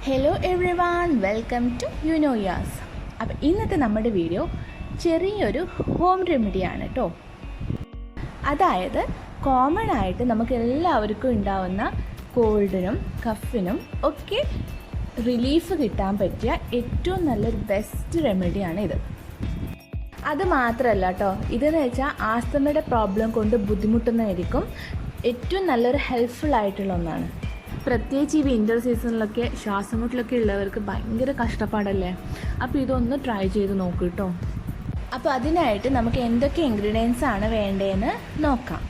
Hello everyone, welcome to യുനോയാസ്. അപ്പോൾ ഇന്നത്തെ നമ്മുടെ വീഡിയോ ചെറിയൊരു ഹോം റെമഡിയാണ് കേട്ടോ. അതായത് കോമൺ ആയിട്ട് നമുക്ക് എല്ലാവർക്കും ഉണ്ടാവുന്ന കോൾഡിനും കഫിനും ഒക്കെ റിലീഫ് കിട്ടാൻ പറ്റിയ ഏറ്റവും നല്ലൊരു ബെസ്റ്റ് റെമഡിയാണ് ഇത്. അത് മാത്രമല്ല കേട്ടോ, ഇതെന്ന് വെച്ചാൽ ആസ്തമയുടെ പ്രോബ്ലം കൊണ്ട് ബുദ്ധിമുട്ടുന്നതായിരിക്കും ഏറ്റവും നല്ലൊരു ഹെൽപ്ഫുൾ ആയിട്ടുള്ള ഒന്നാണ്. പ്രത്യേകിച്ച് ഈ വിൻ്റർ സീസണിലൊക്കെ ശ്വാസമുട്ടലൊക്കെ ഉള്ളവർക്ക് ഭയങ്കര കഷ്ടപ്പാടല്ലേ. അപ്പോൾ ഇതൊന്ന് ട്രൈ ചെയ്ത് നോക്കൂ കേട്ടോ. അപ്പോൾ അതിനായിട്ട് നമുക്ക് എന്തൊക്കെ ഇൻഗ്രീഡിയൻസ് ആണ് വേണ്ടതെന്ന് നോക്കാം.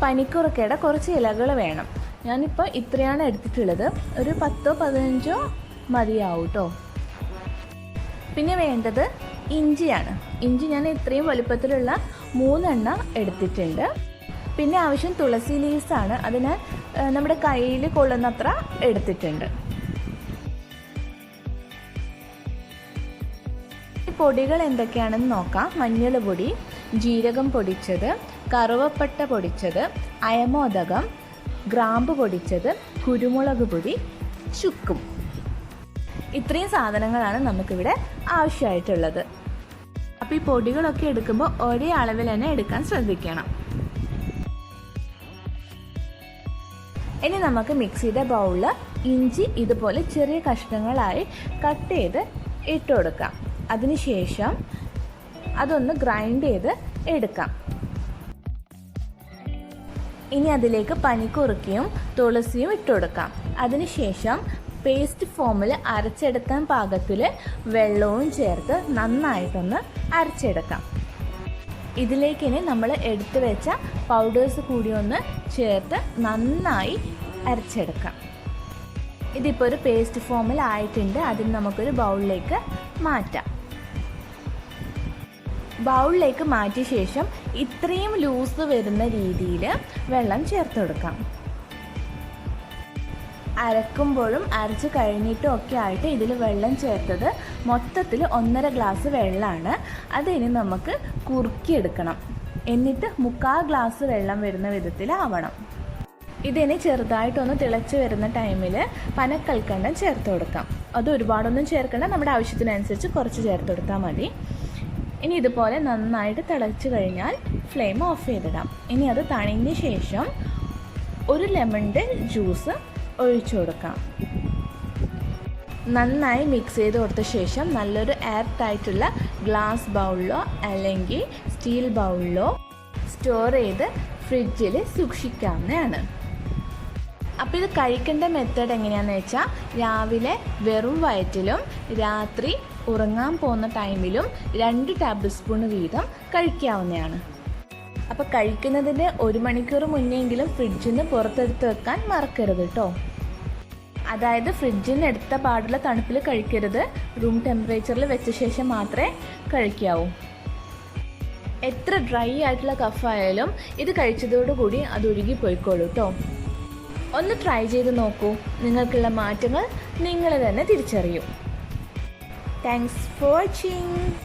പനിക്കുറക്കയുടെ കുറച്ച് ഇലകൾ വേണം. ഞാനിപ്പോൾ ഇത്രയാണ് എടുത്തിട്ടുള്ളത്. ഒരു 10-15 മതിയാവും കേട്ടോ. പിന്നെ വേണ്ടത് ഇഞ്ചിയാണ്. ഇഞ്ചി ഞാൻ ഇത്രയും വലുപ്പത്തിലുള്ള 3 എടുത്തിട്ടുണ്ട്. പിന്നെ ആവശ്യം തുളസി ലീവ്സാണ്. അതിന് നമ്മുടെ കയ്യിൽ കൊള്ളുന്നത്ര എടുത്തിട്ടുണ്ട്. ഈ പൊടികൾ എന്തൊക്കെയാണെന്ന് നോക്കാം. മഞ്ഞൾ പൊടി, ജീരകം പൊടിച്ചത്, കറുവപ്പട്ട പൊടിച്ചത്, അയമോദകം, ഗ്രാമ്പു പൊടിച്ചത്, കുരുമുളക് പൊടി, ചുക്കും. ഇത്രയും സാധനങ്ങളാണ് നമുക്കിവിടെ ആവശ്യമായിട്ടുള്ളത്. അപ്പോൾ ഈ പൊടികളൊക്കെ എടുക്കുമ്പോൾ ഒരേ അളവിൽ തന്നെ എടുക്കാൻ ശ്രദ്ധിക്കണം. ഇനി നമുക്ക് മിക്സിയുടെ ബൗളിൽ ഇഞ്ചി ഇതുപോലെ ചെറിയ കഷ്ണങ്ങളായി കട്ട് ചെയ്ത് ഇട്ട് കൊടുക്കാം. അതിനുശേഷം അതൊന്ന് ഗ്രൈൻഡ് ചെയ്ത് എടുക്കാം. ഇനി അതിലേക്ക് പനിക്കുറുക്കയും തുളസിയും ഇട്ട് കൊടുക്കാം. അതിനുശേഷം പേസ്റ്റ് ഫോമിൽ അരച്ചെടുക്കാൻ പാകത്തിൽ വെള്ളവും ചേർത്ത് നന്നായിട്ടൊന്ന് അരച്ചെടുക്കാം. ഇതിലേക്ക് ഇനി നമ്മൾ എടുത്തു വെച്ച പൗഡേഴ്സ് കൂടി ഒന്ന് ചേർത്ത് നന്നായി അരച്ചെടുക്കാം. ഇതിപ്പോൾ ഒരു പേസ്റ്റ് ഫോമിൽ ആയിട്ടുണ്ട്. അതിന് നമുക്കൊരു ബൗളിലേക്ക് മാറ്റാം. ബൗളിലേക്ക് മാറ്റിയ ശേഷം ഇത്രയും ലൂസ് വരുന്ന രീതിയിൽ വെള്ളം ചേർത്ത് കൊടുക്കാം. അരക്കുമ്പോഴും അരച്ച് കഴിഞ്ഞിട്ടും ഒക്കെ ആയിട്ട് ഇതിൽ വെള്ളം ചേർത്തത് മൊത്തത്തിൽ 1.5 ഗ്ലാസ് വെള്ളമാണ്. അതിന് നമുക്ക് കുറുക്കിയെടുക്കണം. എന്നിട്ട് 3/4 ഗ്ലാസ് വെള്ളം വരുന്ന വിധത്തിലാവണം. ഇതിന് ചെറുതായിട്ടൊന്ന് തിളച്ച് വരുന്ന ടൈമിൽ പനക്കൽക്കണ്ടം ചേർത്ത് കൊടുക്കാം. അത് ഒരുപാടൊന്നും ചേർക്കേണ്ട, നമ്മുടെ ആവശ്യത്തിനനുസരിച്ച് കുറച്ച് ചേർത്ത് കൊടുത്താൽ മതി. ഇനി ഇതുപോലെ നന്നായിട്ട് തിളച്ച് കഴിഞ്ഞാൽ ഫ്ലെയിം ഓഫ് ചെയ്തിടാം. ഇനി അത് തണിഞ്ഞ ശേഷം ഒരു ലെമണിൻ്റെ ജ്യൂസ് ഒഴിച്ചു കൊടുക്കാം. നന്നായി മിക്സ് ചെയ്ത് കൊടുത്ത ശേഷം നല്ലൊരു എയർ ടൈറ്റുള്ള ഗ്ലാസ് ബൗളിലോ അല്ലെങ്കിൽ സ്റ്റീൽ ബൗളിലോ സ്റ്റോർ ചെയ്ത് ഫ്രിഡ്ജിൽ സൂക്ഷിക്കാവുന്നതാണ്. അപ്പോൾ ഇത് കഴിക്കേണ്ട മെത്തേഡ് എങ്ങനെയാണെന്ന് വെച്ചാൽ രാവിലെ വെറും വയറ്റിലും രാത്രി ഉറങ്ങാൻ പോകുന്ന ടൈമിലും 2 ടേബിൾ സ്പൂൺ വീതം കഴിക്കാവുന്നതാണ്. അപ്പോൾ കഴിക്കുന്നതിൻ്റെ 1 മണിക്കൂർ മുന്നെങ്കിലും ഫ്രിഡ്ജിൽ നിന്ന് പുറത്തെടുത്ത് വെക്കാൻ മറക്കരുത് കേട്ടോ. അതായത് ഫ്രിഡ്ജിൽ നിന്ന് എടുത്ത പാടുള്ള തണുപ്പിൽ കഴിക്കരുത്. റൂം ടെമ്പറേച്ചറിൽ വെച്ച ശേഷം മാത്രമേ കഴിക്കാവൂ. എത്ര ഡ്രൈ ആയിട്ടുള്ള കഫായാലും ഇത് കഴിച്ചതോടുകൂടി അത് ഒഴുകി പോയിക്കോളൂ കേട്ടോ. ഒന്ന് ട്രൈ ചെയ്ത് നോക്കൂ. നിങ്ങൾക്കുള്ള മാറ്റങ്ങൾ നിങ്ങൾ തന്നെ തിരിച്ചറിയൂ. Thanks for watching.